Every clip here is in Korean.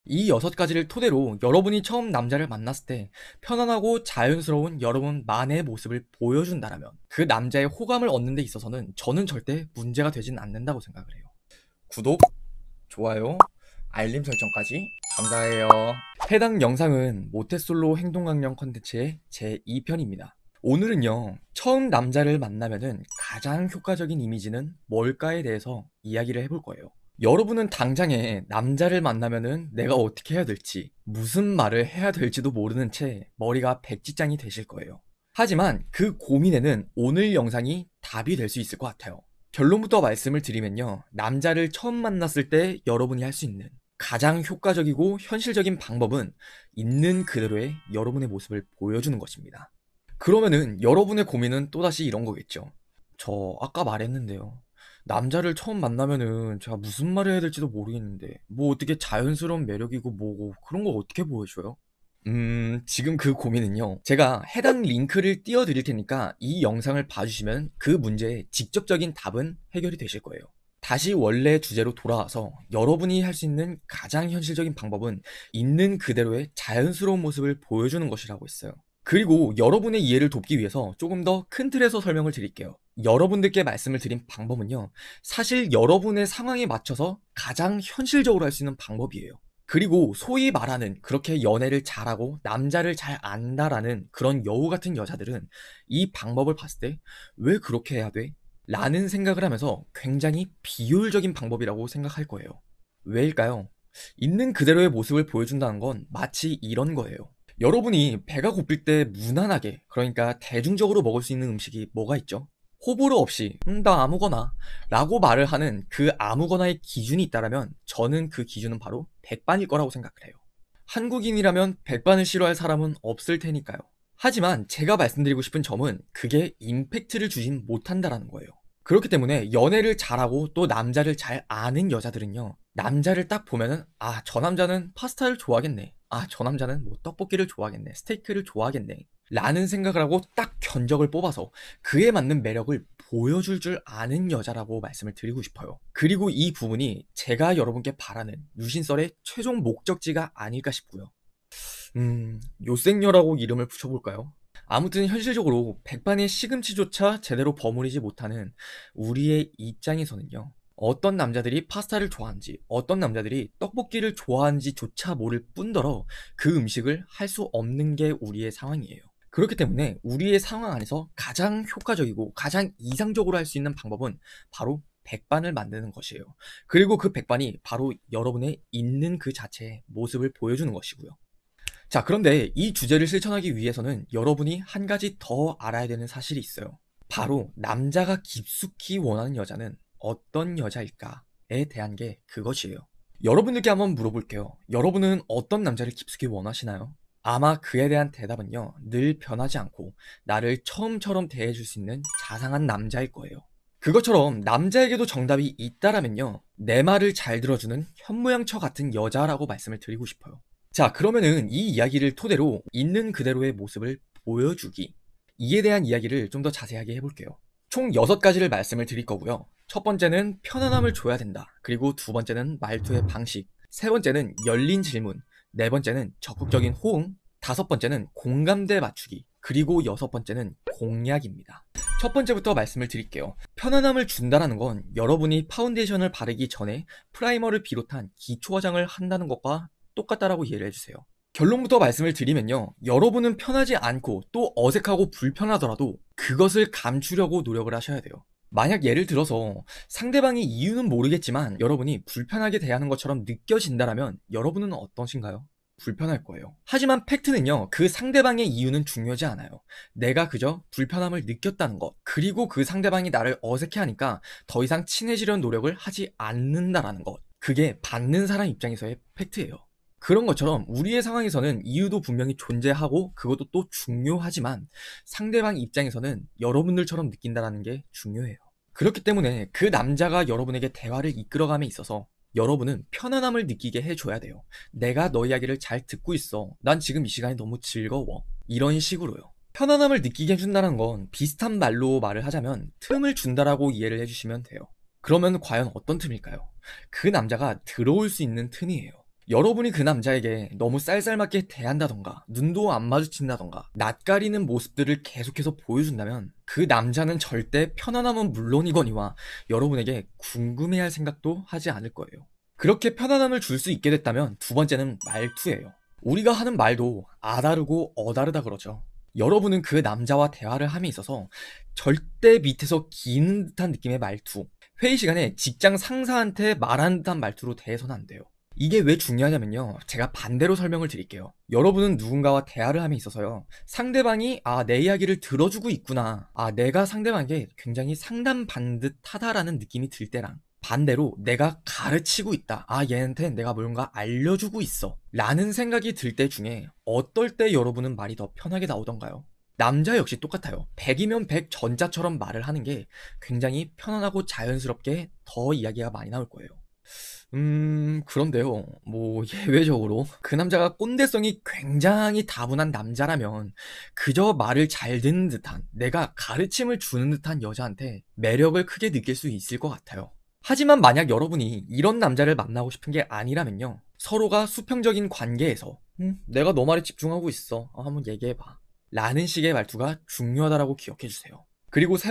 이 6가지를 토대로 여러분이 처음 남자를 만났을 때 편안하고 자연스러운 여러분만의 모습을 보여준다라면 그 남자의 호감을 얻는 데 있어서는 저는 절대 문제가 되진 않는다고 생각을 해요. 구독, 좋아요, 알림 설정까지 감사해요. 해당 영상은 모태솔로 행동강령 컨텐츠의 제2편입니다. 오늘은요, 처음 남자를 만나면은 가장 효과적인 이미지는 뭘까에 대해서 이야기를 해볼 거예요. 여러분은 당장에 남자를 만나면은 내가 어떻게 해야 될지, 무슨 말을 해야 될지도 모르는 채 머리가 백지장이 되실 거예요. 하지만 그 고민에는 오늘 영상이 답이 될 수 있을 것 같아요. 결론부터 말씀을 드리면요, 남자를 처음 만났을 때 여러분이 할 수 있는 가장 효과적이고 현실적인 방법은 있는 그대로의 여러분의 모습을 보여주는 것입니다. 그러면은 여러분의 고민은 또다시 이런 거겠죠. 저 아까 말했는데요, 남자를 처음 만나면은 제가 무슨 말을 해야 될지도 모르겠는데 뭐 어떻게 자연스러운 매력이고 뭐고 그런 거 어떻게 보여줘요? 지금 그 고민은요, 제가 해당 링크를 띄워드릴 테니까 이 영상을 봐주시면 그 문제의 직접적인 답은 해결이 되실 거예요. 다시 원래 주제로 돌아와서 여러분이 할 수 있는 가장 현실적인 방법은 있는 그대로의 자연스러운 모습을 보여주는 것이라고 했어요. 그리고 여러분의 이해를 돕기 위해서 조금 더 큰 틀에서 설명을 드릴게요. 여러분들께 말씀을 드린 방법은요, 사실 여러분의 상황에 맞춰서 가장 현실적으로 할 수 있는 방법이에요. 그리고 소위 말하는 그렇게 연애를 잘하고 남자를 잘 안다라는 그런 여우 같은 여자들은 이 방법을 봤을 때 왜 그렇게 해야 돼? 라는 생각을 하면서 굉장히 비효율적인 방법이라고 생각할 거예요. 왜일까요? 있는 그대로의 모습을 보여준다는 건 마치 이런 거예요. 여러분이 배가 고플 때 무난하게, 그러니까 대중적으로 먹을 수 있는 음식이 뭐가 있죠? 호불호 없이 나 아무거나 라고 말을 하는 그 아무거나의 기준이 있다면 저는 그 기준은 바로 백반일 거라고 생각을 해요. 한국인이라면 백반을 싫어할 사람은 없을 테니까요. 하지만 제가 말씀드리고 싶은 점은 그게 임팩트를 주진 못한다라는 거예요. 그렇기 때문에 연애를 잘하고 또 남자를 잘 아는 여자들은요, 남자를 딱 보면은 저 남자는 파스타를 좋아하겠네, 저 남자는 뭐 떡볶이를 좋아하겠네, 스테이크를 좋아하겠네 라는 생각을 하고 딱 견적을 뽑아서 그에 맞는 매력을 보여줄 줄 아는 여자라고 말씀을 드리고 싶어요. 그리고 이 부분이 제가 여러분께 바라는 유신썰의 최종 목적지가 아닐까 싶고요. 요생녀라고 이름을 붙여볼까요? 아무튼 현실적으로 백반의 시금치조차 제대로 버무리지 못하는 우리의 입장에서는요, 어떤 남자들이 파스타를 좋아하는지, 어떤 남자들이 떡볶이를 좋아하는지조차 모를 뿐더러 그 음식을 할 수 없는 게 우리의 상황이에요. 그렇기 때문에 우리의 상황 안에서 가장 효과적이고 가장 이상적으로 할 수 있는 방법은 바로 백반을 만드는 것이에요. 그리고 그 백반이 바로 여러분의 있는 그 자체의 모습을 보여주는 것이고요. 자, 그런데 이 주제를 실천하기 위해서는 여러분이 한 가지 더 알아야 되는 사실이 있어요. 바로 남자가 깊숙이 원하는 여자는 어떤 여자일까에 대한 게 그것이에요. 여러분들께 한번 물어볼게요. 여러분은 어떤 남자를 깊숙이 원하시나요? 아마 그에 대한 대답은요, 늘 변하지 않고 나를 처음처럼 대해줄 수 있는 자상한 남자일 거예요. 그것처럼 남자에게도 정답이 있다라면요, 내 말을 잘 들어주는 현모양처 같은 여자라고 말씀을 드리고 싶어요. 자, 그러면은 이 이야기를 토대로 있는 그대로의 모습을 보여주기, 이에 대한 이야기를 좀 더 자세하게 해볼게요. 총 6가지를 말씀을 드릴 거고요. 첫 번째는 편안함을 줘야 된다. 그리고 두 번째는 말투의 방식, 세 번째는 열린 질문, 네 번째는 적극적인 호응, 다섯 번째는 공감대 맞추기, 그리고 여섯 번째는 공략입니다. 첫 번째부터 말씀을 드릴게요. 편안함을 준다라는 건 여러분이 파운데이션을 바르기 전에 프라이머를 비롯한 기초 화장을 한다는 것과 똑같다라고 이해를 해주세요. 결론부터 말씀을 드리면요, 여러분은 편하지 않고 또 어색하고 불편하더라도 그것을 감추려고 노력을 하셔야 돼요. 만약 예를 들어서 상대방이 이유는 모르겠지만 여러분이 불편하게 대하는 것처럼 느껴진다라면 여러분은 어떠신가요? 불편할 거예요. 하지만 팩트는요, 그 상대방의 이유는 중요하지 않아요. 내가 그저 불편함을 느꼈다는 것, 그리고 그 상대방이 나를 어색해하니까 더 이상 친해지려는 노력을 하지 않는다라는 것, 그게 받는 사람 입장에서의 팩트예요. 그런 것처럼 우리의 상황에서는 이유도 분명히 존재하고 그것도 또 중요하지만 상대방 입장에서는 여러분들처럼 느낀다는 게 중요해요. 그렇기 때문에 그 남자가 여러분에게 대화를 이끌어감에 있어서 여러분은 편안함을 느끼게 해줘야 돼요. 내가 너 이야기를 잘 듣고 있어. 난 지금 이 시간이 너무 즐거워. 이런 식으로요. 편안함을 느끼게 해준다는 건 비슷한 말로 말을 하자면 틈을 준다라고 이해를 해주시면 돼요. 그러면 과연 어떤 틈일까요? 그 남자가 들어올 수 있는 틈이에요. 여러분이 그 남자에게 너무 쌀쌀맞게 대한다던가 눈도 안 마주친다던가 낯가리는 모습들을 계속해서 보여준다면 그 남자는 절대 편안함은 물론이거니와 여러분에게 궁금해할 생각도 하지 않을 거예요. 그렇게 편안함을 줄 수 있게 됐다면 두 번째는 말투예요. 우리가 하는 말도 아다르고 어다르다 그러죠. 여러분은 그 남자와 대화를 함에 있어서 절대 밑에서 기는 듯한 느낌의 말투, 회의 시간에 직장 상사한테 말하는 듯한 말투로 대해서는 안 돼요. 이게 왜 중요하냐면요. 제가 반대로 설명을 드릴게요. 여러분은 누군가와 대화를 함에 있어서요. 상대방이 내 이야기를 들어주고 있구나. 내가 상대방에게 굉장히 상담받는 듯 하다라는 느낌이 들 때랑 반대로 내가 가르치고 있다. 얘한테 내가 뭔가 알려주고 있어. 라는 생각이 들 때 중에 어떨 때 여러분은 말이 더 편하게 나오던가요? 남자 역시 똑같아요. 100이면 100 전자처럼 말을 하는 게 굉장히 편안하고 자연스럽게 더 이야기가 많이 나올 거예요. 그런데요. 예외적으로 그 남자가 꼰대성이 굉장히 다분한 남자라면 그저 말을 잘 듣는 듯한 내가 가르침을 주는 듯한 여자한테 매력을 크게 느낄 수 있을 것 같아요. 하지만 만약 여러분이 이런 남자를 만나고 싶은 게 아니라면요. 서로가 수평적인 관계에서 내가 너 말에 집중하고 있어. 한번 얘기해봐. 라는 식의 말투가 중요하다라고 기억해주세요. 그리고 세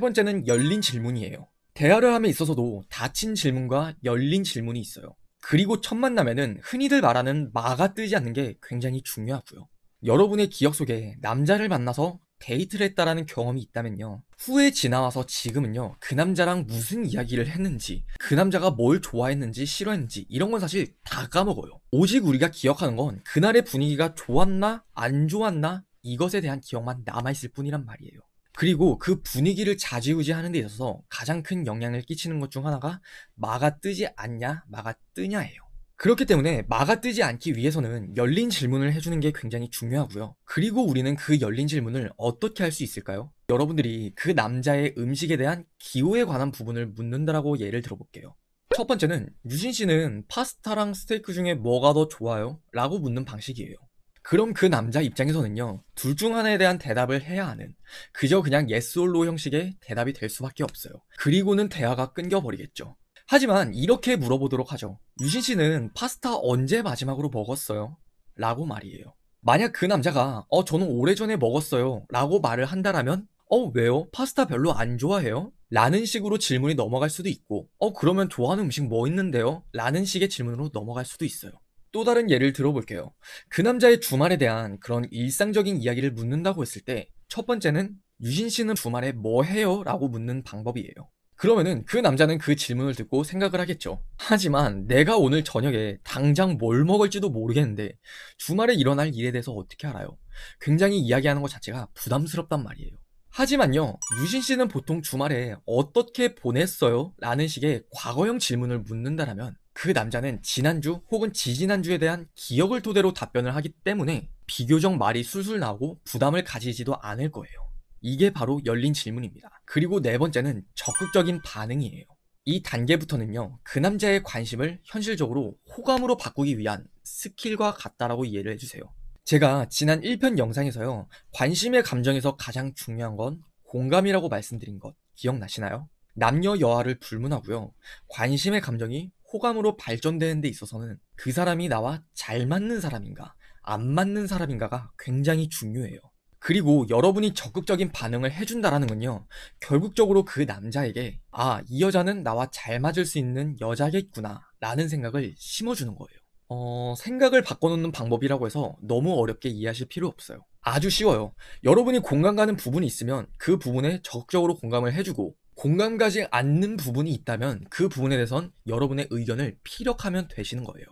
번째는 열린 질문이에요. 대화를 함에 있어서도 닫힌 질문과 열린 질문이 있어요. 그리고 첫 만남에는 흔히들 말하는 마가 뜨지 않는 게 굉장히 중요하고요. 여러분의 기억 속에 남자를 만나서 데이트를 했다라는 경험이 있다면요. 후에 지나와서 지금은요. 그 남자랑 무슨 이야기를 했는지, 그 남자가 뭘 좋아했는지 싫어했는지 이런 건 사실 다 까먹어요. 오직 우리가 기억하는 건 그날의 분위기가 좋았나 안 좋았나 이것에 대한 기억만 남아있을 뿐이란 말이에요. 그리고 그 분위기를 좌지우지하는 데 있어서 가장 큰 영향을 끼치는 것 중 하나가 마가 뜨지 않냐, 마가 뜨냐예요. 그렇기 때문에 마가 뜨지 않기 위해서는 열린 질문을 해주는 게 굉장히 중요하고요. 그리고 우리는 그 열린 질문을 어떻게 할 수 있을까요? 여러분들이 그 남자의 음식에 대한 기호에 관한 부분을 묻는다라고 예를 들어볼게요. 첫 번째는 유진 씨는 파스타랑 스테이크 중에 뭐가 더 좋아요? 라고 묻는 방식이에요. 그럼 그 남자 입장에서는요, 둘 중 하나에 대한 대답을 해야 하는, 그저 그냥 yes or no 형식의 대답이 될 수밖에 없어요. 그리고는 대화가 끊겨버리겠죠. 하지만 이렇게 물어보도록 하죠. 유진 씨는 파스타 언제 마지막으로 먹었어요? 라고 말이에요. 만약 그 남자가 저는 오래전에 먹었어요 라고 말을 한다라면 왜요? 파스타 별로 안 좋아해요? 라는 식으로 질문이 넘어갈 수도 있고 그러면 좋아하는 음식 뭐 있는데요? 라는 식의 질문으로 넘어갈 수도 있어요. 또 다른 예를 들어볼게요. 그 남자의 주말에 대한 그런 일상적인 이야기를 묻는다고 했을 때 첫 번째는 유진 씨는 주말에 뭐 해요? 라고 묻는 방법이에요. 그러면은 그 남자는 그 질문을 듣고 생각을 하겠죠. 하지만 내가 오늘 저녁에 당장 뭘 먹을지도 모르겠는데 주말에 일어날 일에 대해서 어떻게 알아요? 굉장히 이야기하는 것 자체가 부담스럽단 말이에요. 하지만요, 유진 씨는 보통 주말에 어떻게 보냈어요? 라는 식의 과거형 질문을 묻는다라면 그 남자는 지난주 혹은 지지난주에 대한 기억을 토대로 답변을 하기 때문에 비교적 말이 술술 나오고 부담을 가지지도 않을 거예요. 이게 바로 열린 질문입니다. 그리고 네 번째는 적극적인 반응이에요. 이 단계부터는요, 그 남자의 관심을 현실적으로 호감으로 바꾸기 위한 스킬과 같다라고 이해를 해주세요. 제가 지난 1편 영상에서요, 관심의 감정에서 가장 중요한 건 공감이라고 말씀드린 것 기억나시나요? 남녀 여아를 불문하고요, 관심의 감정이 호감으로 발전되는 데 있어서는 그 사람이 나와 잘 맞는 사람인가, 안 맞는 사람인가가 굉장히 중요해요. 그리고 여러분이 적극적인 반응을 해준다라는 건요, 결국적으로 그 남자에게 이 여자는 나와 잘 맞을 수 있는 여자겠구나 라는 생각을 심어주는 거예요. 생각을 바꿔놓는 방법이라고 해서 너무 어렵게 이해하실 필요 없어요. 아주 쉬워요. 여러분이 공감 가는 부분이 있으면 그 부분에 적극적으로 공감을 해주고, 공감 가지 않는 부분이 있다면 그 부분에 대해선 여러분의 의견을 피력하면 되시는 거예요.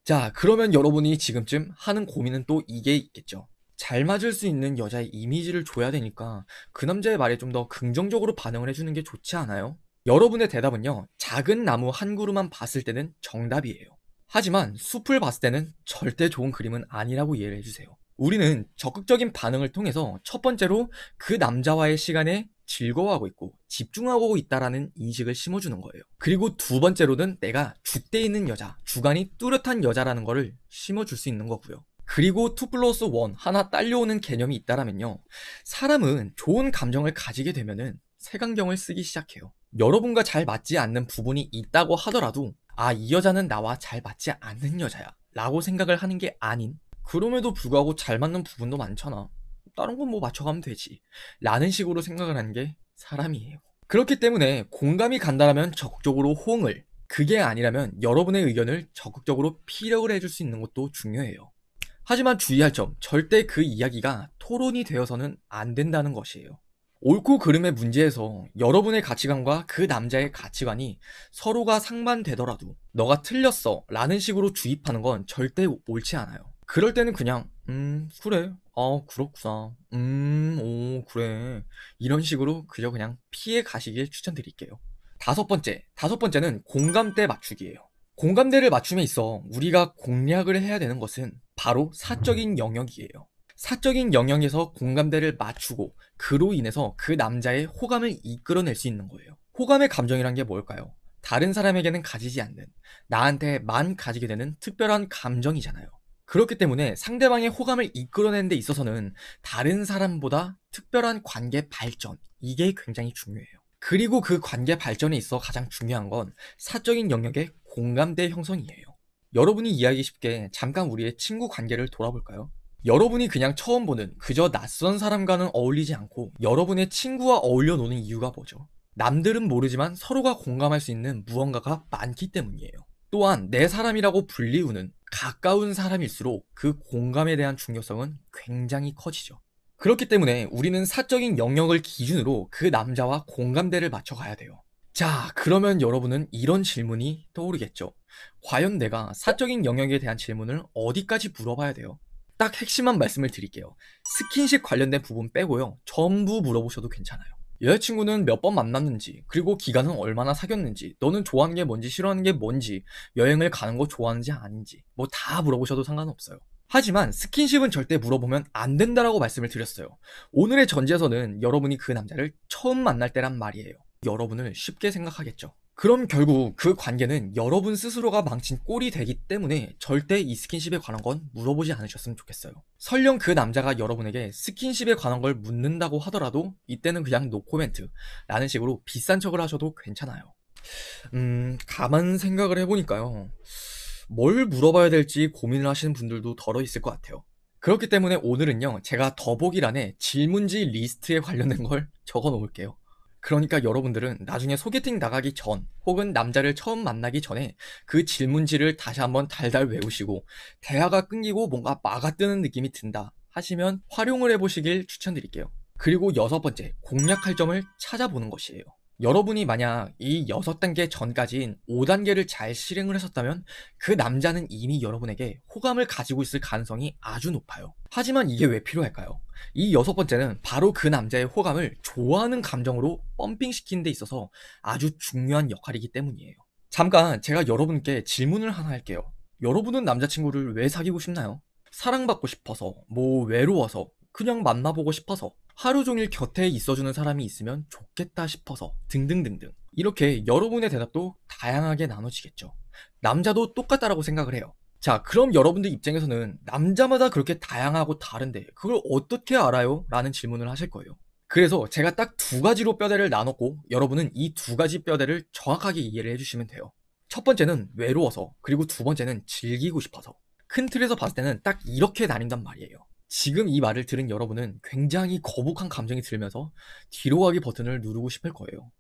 자, 그러면 여러분이 지금쯤 하는 고민은 또 이게 있겠죠. 잘 맞을 수 있는 여자의 이미지를 줘야 되니까 그 남자의 말에 좀 더 긍정적으로 반응을 해주는 게 좋지 않아요? 여러분의 대답은요, 작은 나무 한 그루만 봤을 때는 정답이에요. 하지만 숲을 봤을 때는 절대 좋은 그림은 아니라고 이해를 해주세요. 우리는 적극적인 반응을 통해서 첫 번째로 그 남자와의 시간에 즐거워하고 있고 집중하고 있다라는 인식을 심어주는 거예요. 그리고 두 번째로는 내가 줏대 있는 여자, 주관이 뚜렷한 여자라는 거를 심어줄 수 있는 거고요. 그리고 2+1 하나 딸려오는 개념이 있다라면요, 사람은 좋은 감정을 가지게 되면은 색안경을 쓰기 시작해요. 여러분과 잘 맞지 않는 부분이 있다고 하더라도 이 여자는 나와 잘 맞지 않는 여자야 라고 생각을 하는 게 아닌, 그럼에도 불구하고 잘 맞는 부분도 많잖아. 다른 건 뭐 맞춰가면 되지. 라는 식으로 생각을 하는 게 사람이에요. 그렇기 때문에 공감이 간다라면 적극적으로 호응을, 그게 아니라면 여러분의 의견을 적극적으로 피력을 해줄 수 있는 것도 중요해요. 하지만 주의할 점, 절대 그 이야기가 토론이 되어서는 안 된다는 것이에요. 옳고 그름의 문제에서 여러분의 가치관과 그 남자의 가치관이 서로가 상반되더라도 너가 틀렸어 라는 식으로 주입하는 건 절대 옳지 않아요. 그럴 때는 그냥 그래, 그렇구나, 오 그래, 이런 식으로 그냥 피해 가시길 추천드릴게요. 다섯 번째는 공감대 맞추기예요. 공감대를 맞춤에 있어 우리가 공략을 해야 되는 것은 바로 사적인 영역이에요. 사적인 영역에서 공감대를 맞추고 그로 인해서 그 남자의 호감을 이끌어낼 수 있는 거예요. 호감의 감정이란 게 뭘까요? 다른 사람에게는 가지지 않는, 나한테만 가지게 되는 특별한 감정이잖아요. 그렇기 때문에 상대방의 호감을 이끌어내는 데 있어서는 다른 사람보다 특별한 관계 발전, 이게 굉장히 중요해요. 그리고 그 관계 발전에 있어 가장 중요한 건 사적인 영역의 공감대 형성이에요. 여러분이 이해하기 쉽게 잠깐 우리의 친구 관계를 돌아볼까요? 여러분이 그냥 처음 보는 그저 낯선 사람과는 어울리지 않고 여러분의 친구와 어울려 노는 이유가 뭐죠? 남들은 모르지만 서로가 공감할 수 있는 무언가가 많기 때문이에요. 또한 내 사람이라고 불리우는 가까운 사람일수록 그 공감에 대한 중요성은 굉장히 커지죠. 그렇기 때문에 우리는 사적인 영역을 기준으로 그 남자와 공감대를 맞춰가야 돼요. 자, 그러면 여러분은 이런 질문이 떠오르겠죠. 과연 내가 사적인 영역에 대한 질문을 어디까지 물어봐야 돼요? 딱 핵심만 말씀을 드릴게요. 스킨십 관련된 부분 빼고요, 전부 물어보셔도 괜찮아요. 여자친구는 몇 번 만났는지, 그리고 기간은 얼마나 사귀었는지, 너는 좋아하는 게 뭔지 싫어하는 게 뭔지, 여행을 가는 거 좋아하는지 아닌지, 뭐 다 물어보셔도 상관없어요. 하지만 스킨십은 절대 물어보면 안 된다라고 말씀을 드렸어요. 오늘의 전제에서는 여러분이 그 남자를 처음 만날 때란 말이에요. 여러분을 쉽게 생각하겠죠. 그럼 결국 그 관계는 여러분 스스로가 망친 꼴이 되기 때문에 절대 이 스킨십에 관한 건 물어보지 않으셨으면 좋겠어요. 설령 그 남자가 여러분에게 스킨십에 관한 걸 묻는다고 하더라도 이때는 그냥 노코멘트 라는 식으로 비싼 척을 하셔도 괜찮아요. 가만 생각을 해보니까요, 뭘 물어봐야 될지 고민을 하시는 분들도 덜어 있을 것 같아요. 그렇기 때문에 오늘은요, 제가 더보기란에 질문지 리스트에 관련된 걸 적어 놓을게요. 그러니까 여러분들은 나중에 소개팅 나가기 전 혹은 남자를 처음 만나기 전에 그 질문지를 다시 한번 달달 외우시고 대화가 끊기고 뭔가 막아뜨는 느낌이 든다 하시면 활용을 해보시길 추천드릴게요. 그리고 6번째, 공략할 점을 찾아보는 것이에요. 여러분이 만약 이 6단계 전까지인 5단계를 잘 실행을 하셨다면 그 남자는 이미 여러분에게 호감을 가지고 있을 가능성이 아주 높아요. 하지만 이게 왜 필요할까요? 이 6번째는 바로 그 남자의 호감을 좋아하는 감정으로 펌핑시키는 데 있어서 아주 중요한 역할이기 때문이에요. 잠깐 제가 여러분께 질문을 하나 할게요. 여러분은 남자친구를 왜 사귀고 싶나요? 사랑받고 싶어서, 뭐 외로워서, 그냥 만나보고 싶어서, 하루 종일 곁에 있어주는 사람이 있으면 좋겠다 싶어서, 등등등등. 이렇게 여러분의 대답도 다양하게 나눠지겠죠. 남자도 똑같다라고 생각을 해요. 자, 그럼 여러분들 입장에서는 남자마다 그렇게 다양하고 다른데 그걸 어떻게 알아요? 라는 질문을 하실 거예요. 그래서 제가 딱 2가지로 뼈대를 나눴고 여러분은 이 2가지 뼈대를 정확하게 이해를 해주시면 돼요. 첫 번째는 외로워서, 그리고 2번째는 즐기고 싶어서. 큰 틀에서 봤을 때는 딱 이렇게 나뉜단 말이에요. 지금 이 말을 들은 여러분은 굉장히 거북한 감정이 들면서 뒤로 가기 버튼을 누르고 싶을 거예요.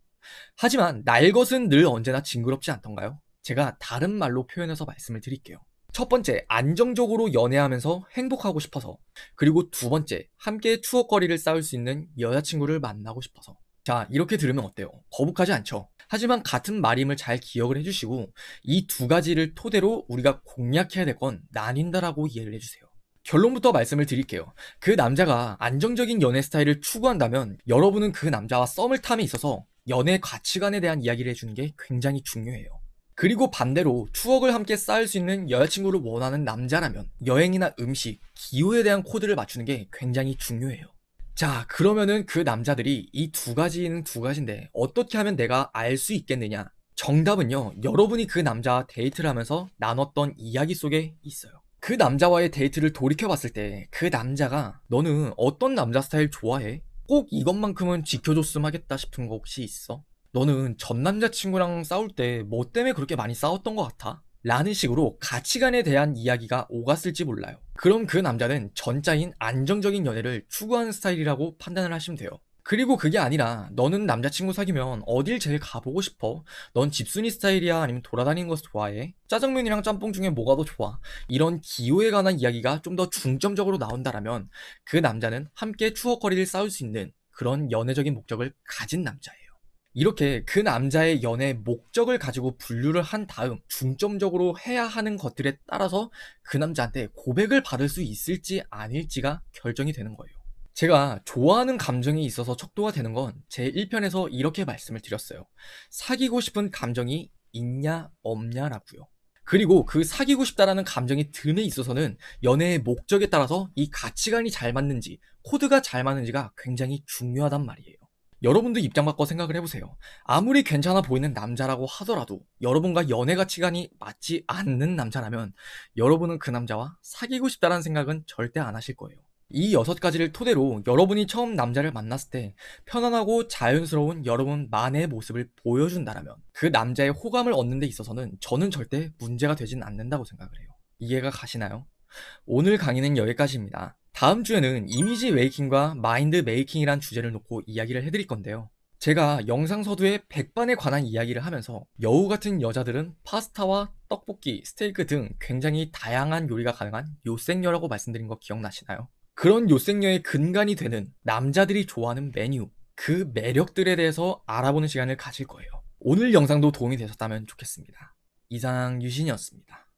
하지만 날 것은 늘 언제나 징그럽지 않던가요? 제가 다른 말로 표현해서 말씀을 드릴게요. 첫 번째, 안정적으로 연애하면서 행복하고 싶어서. 그리고 2번째, 함께 추억거리를 쌓을 수 있는 여자친구를 만나고 싶어서. 자, 이렇게 들으면 어때요? 거북하지 않죠? 하지만 같은 말임을 잘 기억을 해주시고 이 2가지를 토대로 우리가 공략해야 될 건 나뉜다라고 이해를 해주세요. 결론부터 말씀을 드릴게요. 그 남자가 안정적인 연애 스타일을 추구한다면 여러분은 그 남자와 썸을 탐에 있어서 연애 가치관에 대한 이야기를 해주는 게 굉장히 중요해요. 그리고 반대로 추억을 함께 쌓을 수 있는 여자친구를 원하는 남자라면 여행이나 음식, 기후에 대한 코드를 맞추는 게 굉장히 중요해요. 자, 그러면은 그 남자들이 이 2가지는 2가지인데 어떻게 하면 내가 알 수 있겠느냐? 정답은요, 여러분이 그 남자와 데이트를 하면서 나눴던 이야기 속에 있어요. 그 남자와의 데이트를 돌이켜봤을 때 그 남자가 너는 어떤 남자 스타일 좋아해? 꼭 이것만큼은 지켜줬으면 하겠다 싶은 거 혹시 있어? 너는 전 남자친구랑 싸울 때 뭐 때문에 그렇게 많이 싸웠던 것 같아? 라는 식으로 가치관에 대한 이야기가 오갔을지 몰라요. 그럼 그 남자는 전자인 안정적인 연애를 추구하는 스타일이라고 판단을 하시면 돼요. 그리고 그게 아니라 너는 남자친구 사귀면 어딜 제일 가보고 싶어? 넌 집순이 스타일이야? 아니면 돌아다니는 것을 좋아해? 짜장면이랑 짬뽕 중에 뭐가 더 좋아? 이런 기호에 관한 이야기가 좀 더 중점적으로 나온다라면 그 남자는 함께 추억거리를 쌓을 수 있는 그런 연애적인 목적을 가진 남자예요. 이렇게 그 남자의 연애 목적을 가지고 분류를 한 다음 중점적으로 해야 하는 것들에 따라서 그 남자한테 고백을 받을 수 있을지 아닐지가 결정이 되는 거예요. 제가 좋아하는 감정이 있어서 척도가 되는 건 제 1편에서 이렇게 말씀을 드렸어요. 사귀고 싶은 감정이 있냐 없냐라고요. 그리고 그 사귀고 싶다라는 감정이 듦에 있어서는 연애의 목적에 따라서 이 가치관이 잘 맞는지 코드가 잘 맞는지가 굉장히 중요하단 말이에요. 여러분도 입장 바꿔 생각을 해보세요. 아무리 괜찮아 보이는 남자라고 하더라도 여러분과 연애 가치관이 맞지 않는 남자라면 여러분은 그 남자와 사귀고 싶다는 생각은 절대 안 하실 거예요. 이 6가지를 토대로 여러분이 처음 남자를 만났을 때 편안하고 자연스러운 여러분만의 모습을 보여준다라면 그 남자의 호감을 얻는 데 있어서는 저는 절대 문제가 되진 않는다고 생각을 해요. 이해가 가시나요? 오늘 강의는 여기까지입니다. 다음 주에는 이미지 메이킹과 마인드 메이킹이란 주제를 놓고 이야기를 해드릴 건데요. 제가 영상 서두에 백반에 관한 이야기를 하면서 여우 같은 여자들은 파스타와 떡볶이, 스테이크 등 굉장히 다양한 요리가 가능한 요생녀라고 말씀드린 거 기억나시나요? 그런 요생녀의 근간이 되는 남자들이 좋아하는 메뉴, 그 매력들에 대해서 알아보는 시간을 가질 거예요. 오늘 영상도 도움이 되셨다면 좋겠습니다. 이상 유신이었습니다.